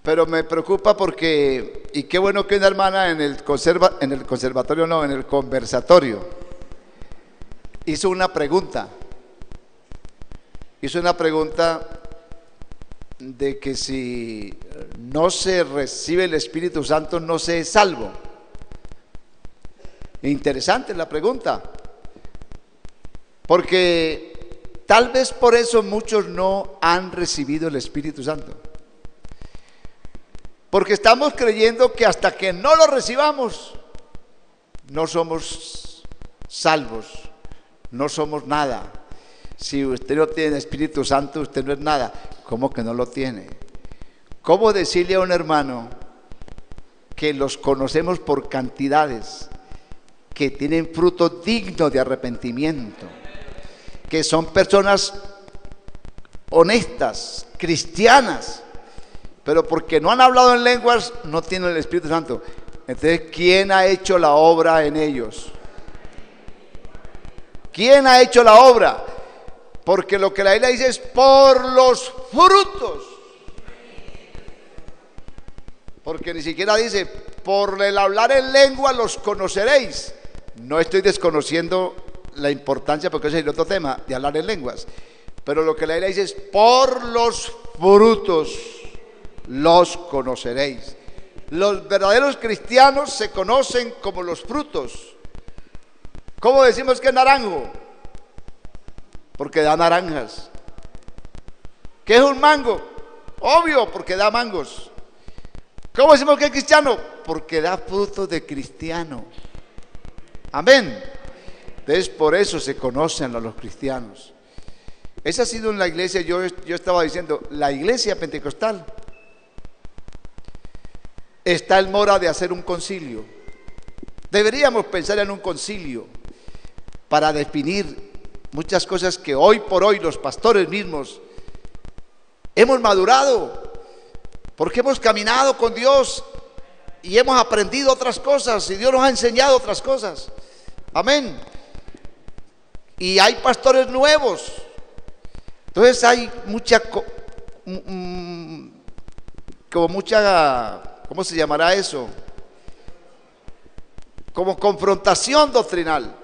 Pero me preocupa porque, y qué bueno que una hermana en el conversatorio, hizo una pregunta de que si no se recibe el Espíritu Santo no se es salvo. Interesante la pregunta, porque tal vez por eso muchos no han recibido el Espíritu Santo, porque estamos creyendo que hasta que no lo recibamos no somos salvos, no somos nada. Si usted no tiene Espíritu Santo, usted no es nada. ¿Cómo que no lo tiene? ¿Cómo decirle a un hermano que los conocemos por cantidades, que tienen fruto digno de arrepentimiento, que son personas honestas, cristianas, pero porque no han hablado en lenguas no tienen el Espíritu Santo? Entonces, ¿quién ha hecho la obra en ellos? ¿Quién ha hecho la obra? Porque lo que la Biblia dice es por los frutos. Porque ni siquiera dice por el hablar en lengua los conoceréis. No estoy desconociendo la importancia, porque ese es el otro tema de hablar en lenguas. Pero lo que la Biblia dice es por los frutos los conoceréis. Los verdaderos cristianos se conocen como los frutos. ¿Cómo decimos que es naranjo? Porque da naranjas. ¿Qué es un mango? Obvio, porque da mangos. ¿Cómo decimos que es cristiano? Porque da frutos de cristiano. Amén. Entonces por eso se conocen a los cristianos. Esa ha sido en la iglesia, yo estaba diciendo, la iglesia pentecostal está en mora de hacer un concilio. Deberíamos pensar en un concilio para definir muchas cosas que hoy por hoy los pastores mismos hemos madurado, porque hemos caminado con Dios y hemos aprendido otras cosas y Dios nos ha enseñado otras cosas. Amén. Y hay pastores nuevos. Entonces hay mucha ¿cómo se llamará eso? Como confrontación doctrinal.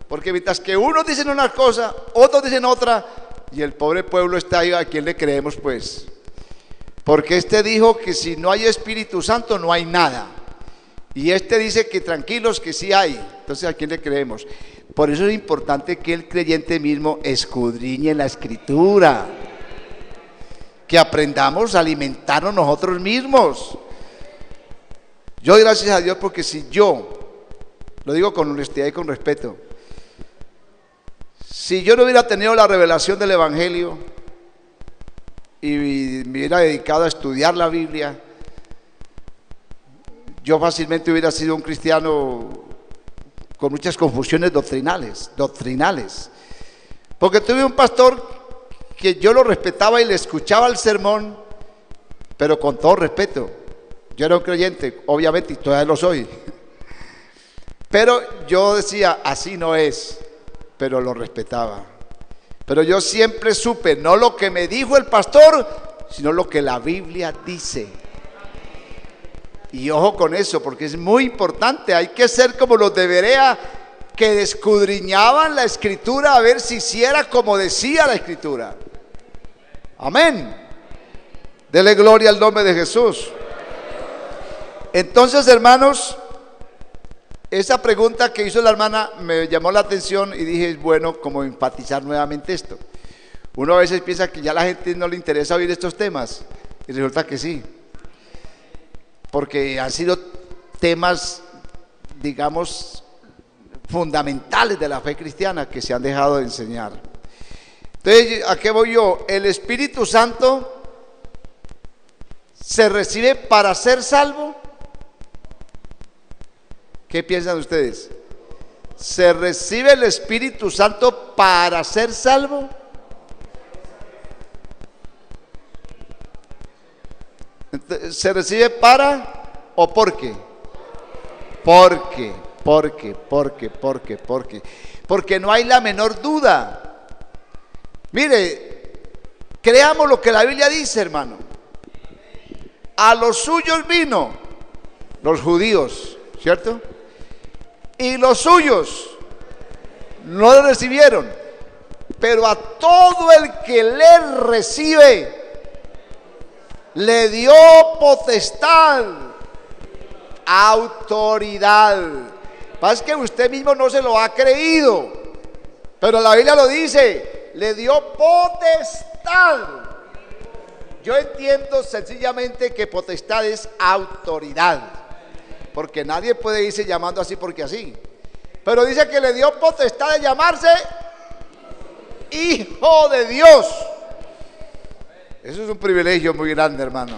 Porque mientras que unos dicen una cosa, otros dicen otra, y el pobre pueblo está ahí, ¿a quién le creemos pues? Porque este dijo que si no hay Espíritu Santo no hay nada, y este dice que tranquilos que sí hay. Entonces, ¿a quién le creemos? Por eso es importante que el creyente mismo escudriñe la Escritura. que aprendamos a alimentarnos nosotros mismos. Yo doy gracias a Dios porque si yo, lo digo con honestidad y con respeto, si yo no hubiera tenido la revelación del Evangelio y me hubiera dedicado a estudiar la Biblia, yo fácilmente hubiera sido un cristiano con muchas confusiones doctrinales. Porque tuve un pastor que yo lo respetaba y le escuchaba el sermón, pero con todo respeto. Yo era un creyente, obviamente, y todavía lo soy. Pero yo decía, así no es, pero lo respetaba. Pero yo siempre supe, no lo que me dijo el pastor, sino lo que la Biblia dice. Y ojo con eso, porque es muy importante. Hay que ser como los de Berea, que escudriñaban la Escritura a ver si hiciera como decía la Escritura. Amén. Dele gloria al nombre de Jesús. Entonces, hermanos, esa pregunta que hizo la hermana me llamó la atención y dije, es bueno como enfatizar nuevamente esto. Uno a veces piensa que ya a la gente no le interesa oír estos temas y resulta que sí, porque han sido temas, digamos, fundamentales de la fe cristiana que se han dejado de enseñar. Entonces, ¿a qué voy yo? El Espíritu Santo se recibe para ser salvo. ¿Qué piensan ustedes? ¿Se recibe el Espíritu Santo para ser salvo? ¿Se recibe para o por qué? Porque no hay la menor duda. Mire, creamos lo que la Biblia dice, hermano. A los suyos vino, los judíos, ¿cierto? Y los suyos no le recibieron. Pero a todo el que le recibe, le dio potestad, autoridad. Pasa que usted mismo no se lo ha creído, pero la Biblia lo dice, le dio potestad. Yo entiendo sencillamente que potestad es autoridad, porque nadie puede irse llamando así porque así. Pero dice que le dio potestad de llamarse Hijo de Dios. Eso es un privilegio muy grande, hermano.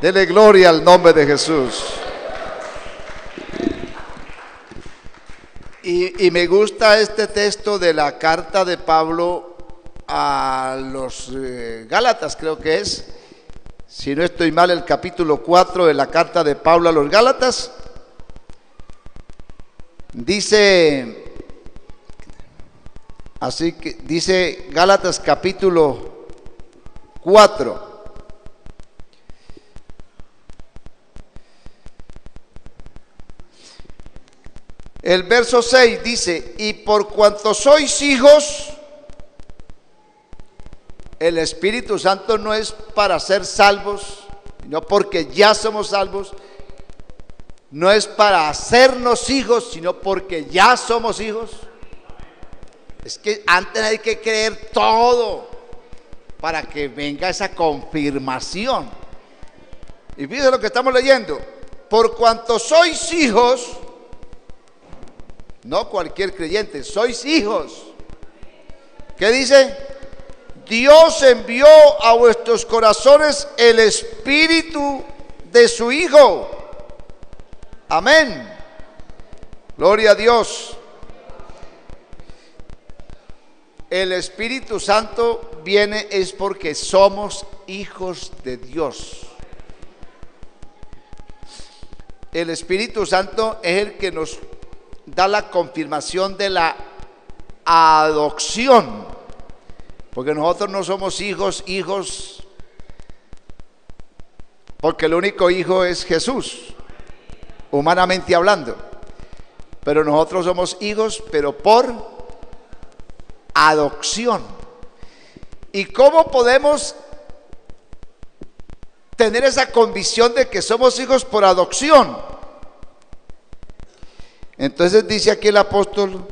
Dele gloria al nombre de Jesús. Y me gusta este texto de la carta de Pablo a los Gálatas, creo que es, si no estoy mal, el capítulo 4 de la carta de Pablo a los Gálatas. Dice, así que dice Gálatas capítulo 4. El verso 6 dice, y por cuanto sois hijos, el Espíritu Santo no es para ser salvos, sino porque ya somos salvos. No es para hacernos hijos, sino porque ya somos hijos. Es que antes hay que creer todo para que venga esa confirmación. Y fíjense lo que estamos leyendo. Por cuanto sois hijos, no cualquier creyente, sois hijos. ¿Qué dice? Dios envió a vuestros corazones el Espíritu de su Hijo. Amén. Gloria a Dios. El Espíritu Santo viene es porque somos hijos de Dios. El Espíritu Santo es el que nos da la confirmación de la adopción, porque nosotros no somos hijos, porque el único hijo es Jesús, humanamente hablando, pero nosotros somos hijos, pero por adopción. ¿Y cómo podemos tener esa convicción de que somos hijos por adopción? Entonces dice aquí el apóstol,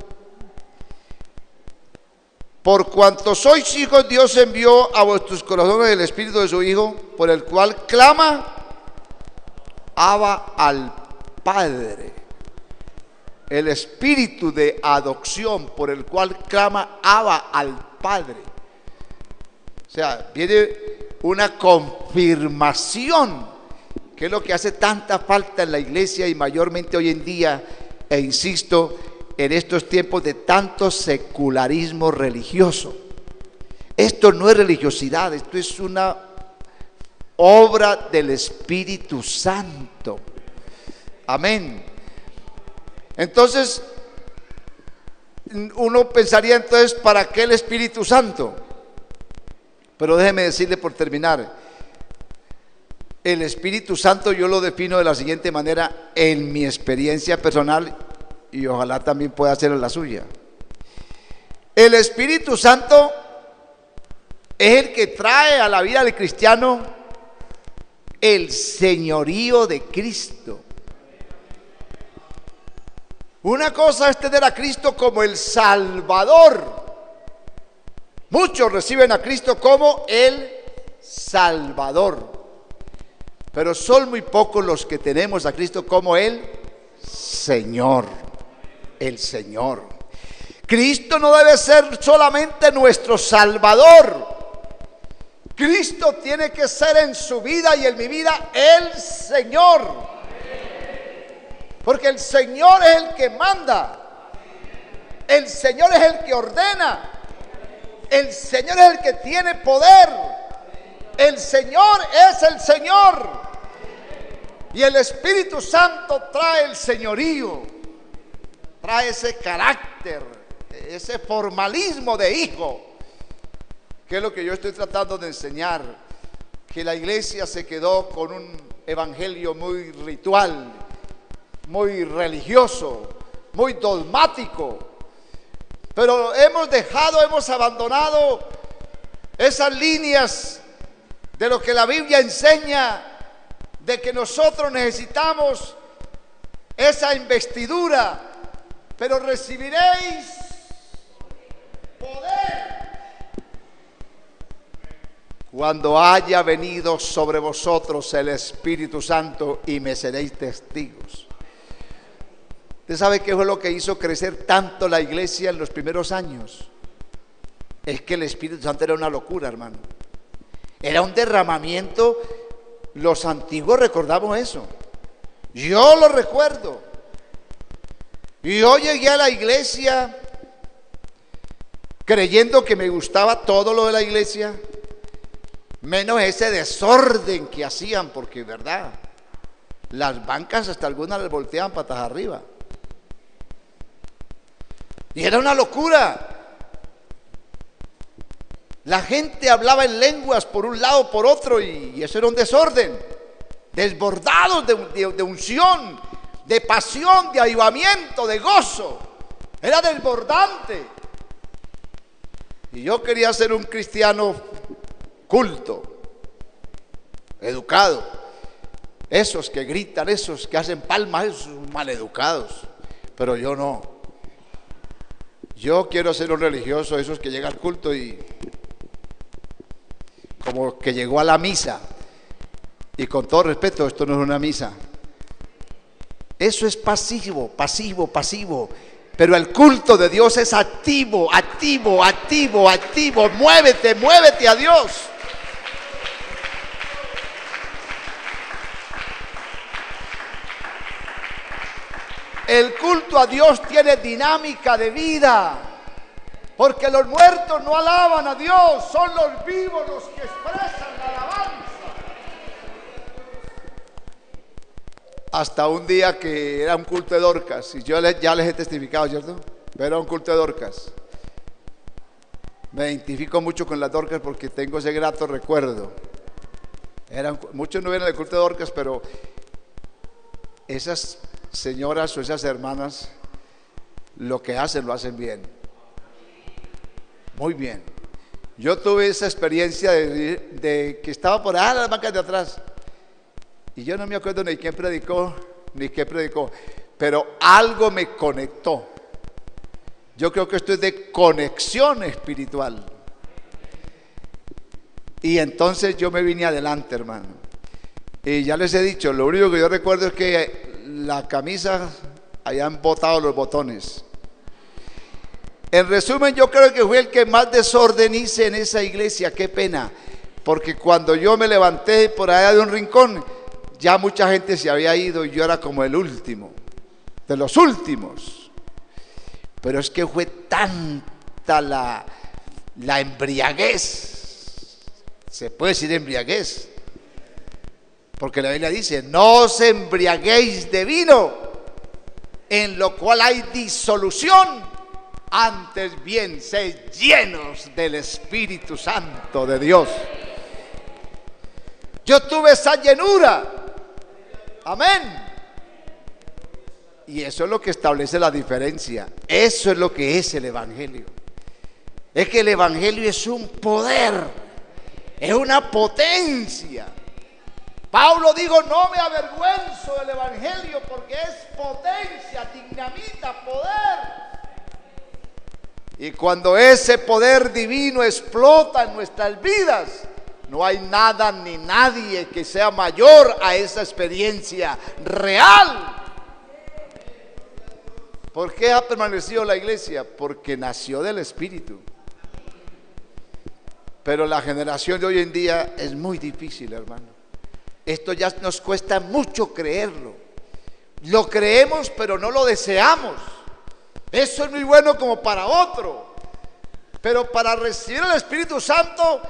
Por cuanto sois hijos, Dios envió a vuestros corazones el Espíritu de su Hijo, por el cual clama, Abba al Padre. El Espíritu de adopción, por el cual clama Abba al Padre. O sea, viene una confirmación, que es lo que hace tanta falta en la iglesia y mayormente hoy en día, e insisto, en estos tiempos de tanto secularismo religioso. Esto no es religiosidad, esto es una obra del Espíritu Santo. Amén. Entonces, uno pensaría entonces, ¿para qué el Espíritu Santo? Pero déjeme decirle por terminar, el Espíritu Santo yo lo defino de la siguiente manera en mi experiencia personal, y ojalá también pueda hacerlo la suya. El Espíritu Santo es el que trae a la vida del cristiano el señorío de Cristo. Una cosa es tener a Cristo como el Salvador. Muchos reciben a Cristo como el Salvador, pero son muy pocos los que tenemos a Cristo como el Señor. El Señor. Cristo no debe ser solamente nuestro Salvador. Cristo tiene que ser en su vida y en mi vida el Señor. Porque el Señor es el que manda. El Señor es el que ordena. El Señor es el que tiene poder. El Señor es el Señor. Y el Espíritu Santo trae el señorío. Trae ese carácter, ese formalismo de hijo, que es lo que yo estoy tratando de enseñar. Que la iglesia se quedó con un evangelio muy ritual, muy religioso, muy dogmático, pero hemos abandonado esas líneas de lo que la Biblia enseña, de que nosotros necesitamos esa investidura. Pero recibiréis poder cuando haya venido sobre vosotros el Espíritu Santo, y me seréis testigos. ¿Usted sabe qué fue lo que hizo crecer tanto la iglesia en los primeros años? Es que el Espíritu Santo era una locura, hermano. Era un derramamiento. Los antiguos recordamos eso. Yo lo recuerdo. Y yo llegué a la iglesia creyendo que me gustaba todo lo de la iglesia, menos ese desorden que hacían, porque verdad, las bancas hasta algunas les volteaban patas arriba. Y era una locura. La gente hablaba en lenguas por un lado, por otro, y eso era un desorden. Desbordados de unción, de pasión, de avivamiento, de gozo. Era desbordante. Y yo quería ser un cristiano culto, educado. Esos que gritan, esos que hacen palmas, esos maleducados. Pero yo no. Yo quiero ser un religioso, esos que llegan al culto y como que llegó a la misa. Y con todo respeto, esto no es una misa. Eso es pasivo, pasivo, pasivo. Pero el culto de Dios es activo, activo, activo, activo. Muévete, muévete a Dios. El culto a Dios tiene dinámica de vida, porque los muertos no alaban a Dios, son los vivos los que expresan la alabanza. Hasta un día que era un culto de Dorcas, y yo ya les he testificado, ¿cierto? Pero era un culto de Dorcas. Me identifico mucho con las Dorcas porque tengo ese grato recuerdo. Muchos no vienen al culto de Dorcas, pero esas señoras o esas hermanas lo que hacen, lo hacen bien. Muy bien. Yo tuve esa experiencia de que estaba por allá en las bancas de atrás. Y yo no me acuerdo ni quién predicó, ni qué predicó, pero algo me conectó. Yo creo que esto es de conexión espiritual. Y entonces yo me vine adelante, hermano. Y ya les he dicho, lo único que yo recuerdo es que la camisa habían botado los botones. En resumen, yo creo que fui el que más desorden hice en esa iglesia. Qué pena, porque cuando yo me levanté por allá de un rincón, ya mucha gente se había ido y yo era como el último, de los últimos. Pero es que fue tanta la embriaguez, se puede decir embriaguez, porque la Biblia dice: no os embriaguéis de vino, en lo cual hay disolución, antes bien sed llenos del Espíritu Santo de Dios. Yo tuve esa llenura, amén. Y eso es lo que establece la diferencia. Eso es lo que es el Evangelio. Es que el Evangelio es un poder, es una potencia. Pablo dijo: no me avergüenzo del Evangelio, porque es potencia, dinamita, poder. Y cuando ese poder divino explota en nuestras vidas, no hay nada ni nadie que sea mayor a esa experiencia real. ¿Por qué ha permanecido la iglesia? Porque nació del Espíritu. Pero la generación de hoy en día es muy difícil, hermano. Esto ya nos cuesta mucho creerlo. Lo creemos, pero no lo deseamos. Eso es muy bueno como para otro, pero para recibir el Espíritu Santo,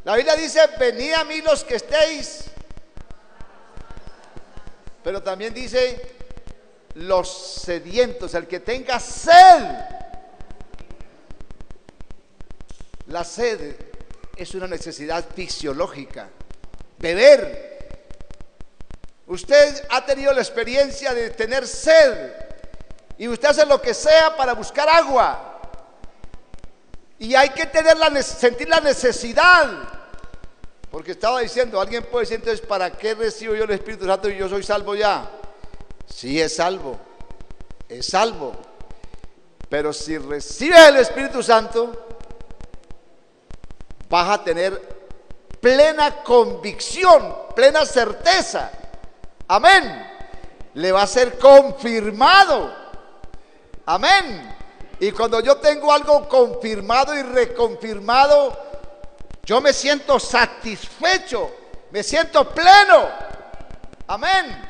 la Biblia dice: venid a mí los que estéis, pero también dice: los sedientos, el que tenga sed. La sed es una necesidad fisiológica. Beber. Usted ha tenido la experiencia de tener sed y usted hace lo que sea para buscar agua, y hay que sentir la necesidad, porque estaba diciendo, alguien puede decir: entonces, ¿para qué recibo yo el Espíritu Santo y yo soy salvo ya? Sí, es salvo, pero si recibes el Espíritu Santo, vas a tener plena convicción, plena certeza, amén, le va a ser confirmado. Amén. Y cuando yo tengo algo confirmado y reconfirmado, yo me siento satisfecho, me siento pleno. Amén.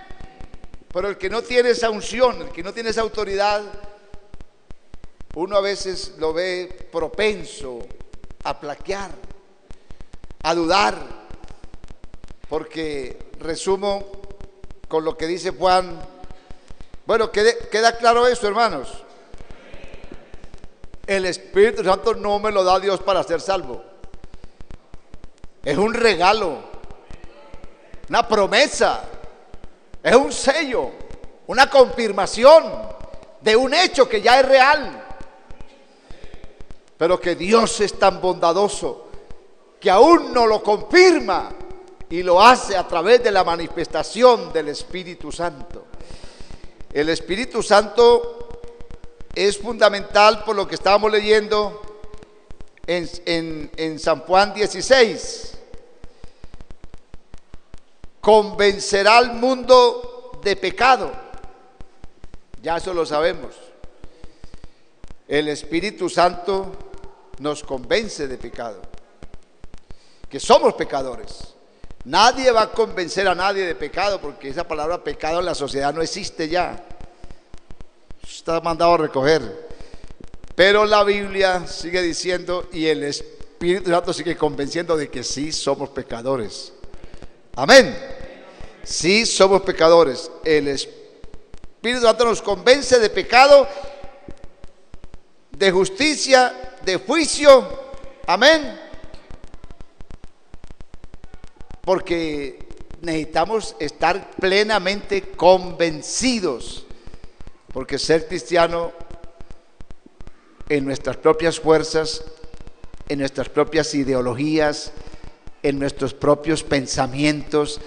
Pero el que no tiene esa unción, el que no tiene esa autoridad, uno a veces lo ve propenso a plaquear, a dudar. Porque resumo con lo que dice Juan. Bueno, queda claro eso, hermanos. El Espíritu Santo no me lo da Dios para ser salvo. Es un regalo, una promesa, es un sello, una confirmación de un hecho que ya es real. Pero que Dios es tan bondadoso que aún no lo confirma, y lo hace a través de la manifestación del Espíritu Santo. El Espíritu Santo es fundamental por lo que estábamos leyendo en San Juan 16. Convencerá al mundo de pecado. Ya eso lo sabemos. El Espíritu Santo nos convence de pecado, que somos pecadores. Nadie va a convencer a nadie de pecado, porque esa palabra pecado en la sociedad no existe ya. Está mandado a recoger. Pero la Biblia sigue diciendo, y el Espíritu Santo sigue convenciendo de que sí somos pecadores. Amén. Sí somos pecadores. El Espíritu Santo nos convence de pecado, de justicia, de juicio. Amén. Porque necesitamos estar plenamente convencidos. Porque ser cristiano en nuestras propias fuerzas, en nuestras propias ideologías, en nuestros propios pensamientos,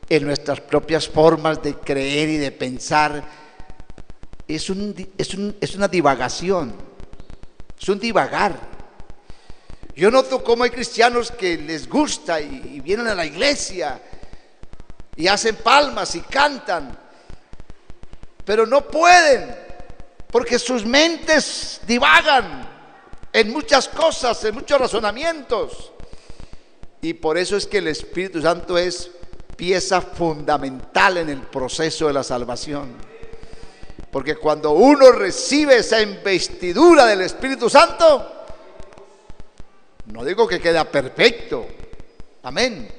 en nuestras propias formas de creer y de pensar, es una divagación. Es un divagar. Yo noto cómo hay cristianos que les gusta y vienen a la iglesia y hacen palmas y cantan, pero no pueden, porque sus mentes divagan en muchas cosas, en muchos razonamientos. Y por eso es que el Espíritu Santo es pieza fundamental en el proceso de la salvación. Porque cuando uno recibe esa investidura del Espíritu Santo, no digo que queda perfecto, amén,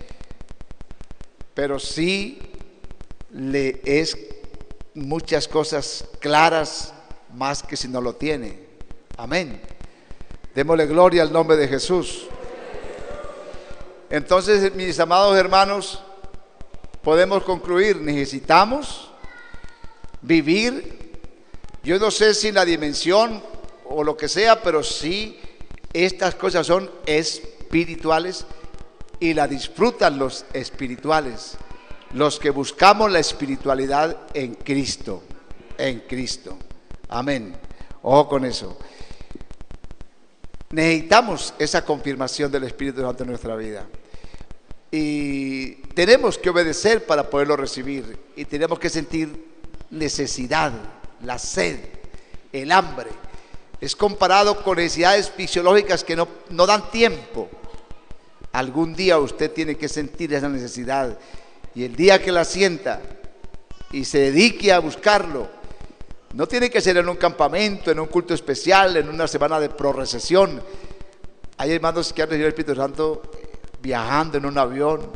pero sí le es muchas cosas claras más que si no lo tiene, amén. Démosle gloria al nombre de Jesús. Entonces, mis amados hermanos, podemos concluir, necesitamos vivir, yo no sé si la dimensión o lo que sea, pero sí estas cosas son espirituales y la disfrutan los espirituales, los que buscamos la espiritualidad en Cristo, amén. Ojo con eso. Necesitamos esa confirmación del Espíritu Santo en nuestra vida y tenemos que obedecer para poderlo recibir, y tenemos que sentir necesidad, la sed, el hambre. Es comparado con necesidades fisiológicas que no dan tiempo. Algún día usted tiene que sentir esa necesidad, y el día que la sienta y se dedique a buscarlo, no tiene que ser en un campamento, en un culto especial, en una semana de prorrecesión. Hay hermanos que han recibido el Espíritu Santo viajando en un avión,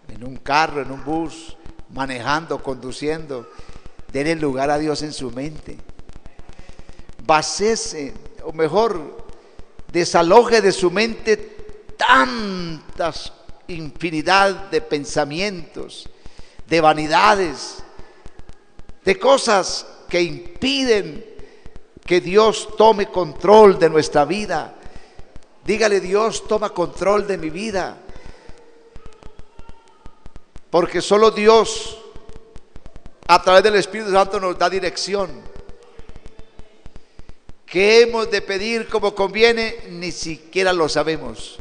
en un carro, en un bus, manejando, conduciendo. Denle lugar a Dios en su mente. Vacíese, o mejor, desaloje de su mente tantas infinidad de pensamientos, de vanidades, de cosas que impiden que Dios tome control de nuestra vida. Dígale: Dios, toma control de mi vida, porque solo Dios a través del Espíritu Santo nos da dirección. ¿Qué hemos de pedir como conviene? Ni siquiera lo sabemos,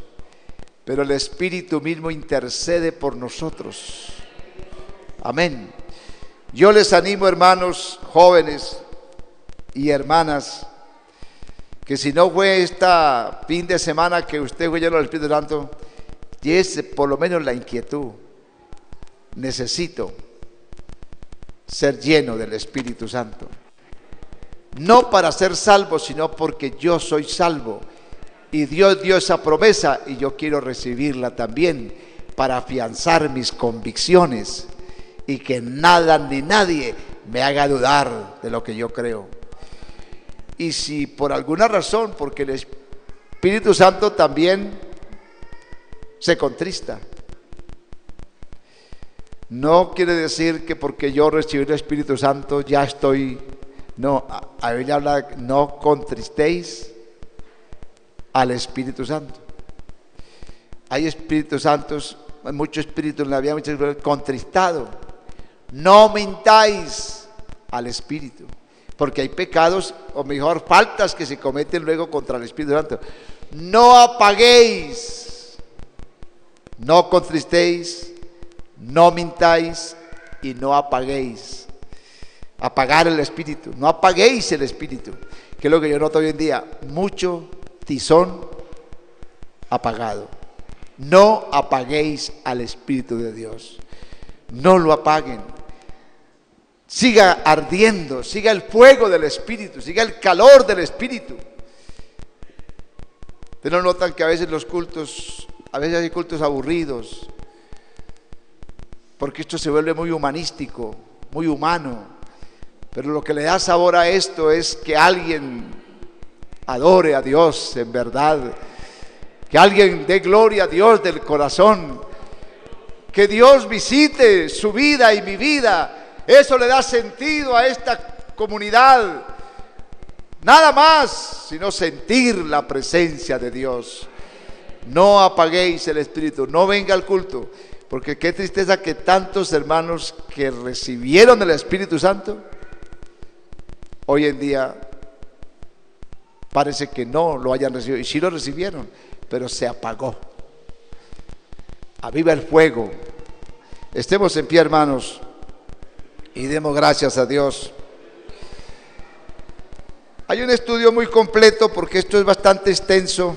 pero el Espíritu mismo intercede por nosotros. Amén. Yo les animo, hermanos, jóvenes y hermanas, que si no fue esta fin de semana que usted fue lleno del Espíritu Santo, llévese por lo menos la inquietud. Necesito ser lleno del Espíritu Santo. No para ser salvo, sino porque yo soy salvo. Y Dios dio esa promesa y yo quiero recibirla también para afianzar mis convicciones y que nada ni nadie me haga dudar de lo que yo creo. Y si por alguna razón, porque el Espíritu Santo también se contrista, no quiere decir que porque yo recibí el Espíritu Santo ya estoy. No, a Biblia habla: no contristéis al Espíritu Santo. Hay Espíritus Santos, hay muchos espíritus en la vida, muchos contristados. No mintáis al Espíritu, porque hay pecados, o mejor, faltas que se cometen luego contra el Espíritu Santo. No apaguéis, no contristéis, no mintáis y no apaguéis. Apagar el Espíritu, no apaguéis el Espíritu, que es lo que yo noto hoy en día: mucho tizón apagado. No apaguéis al Espíritu de Dios, no lo apaguen. Siga ardiendo, siga el fuego del Espíritu, siga el calor del Espíritu. Ustedes no notan que a veces los cultos, a veces hay cultos aburridos, porque esto se vuelve muy humanístico, muy humano. Pero lo que le da sabor a esto es que alguien adore a Dios en verdad, que alguien dé gloria a Dios del corazón, que Dios visite su vida y mi vida. Eso le da sentido a esta comunidad. Nada más sino sentir la presencia de Dios. No apaguéis el Espíritu, no venga al culto, porque qué tristeza que tantos hermanos que recibieron el Espíritu Santo hoy en día parece que no lo hayan recibido, y sí lo recibieron, pero se apagó. Aviva el fuego. Estemos en pie, hermanos, y demos gracias a Dios. Hay un estudio muy completo, porque esto es bastante extenso,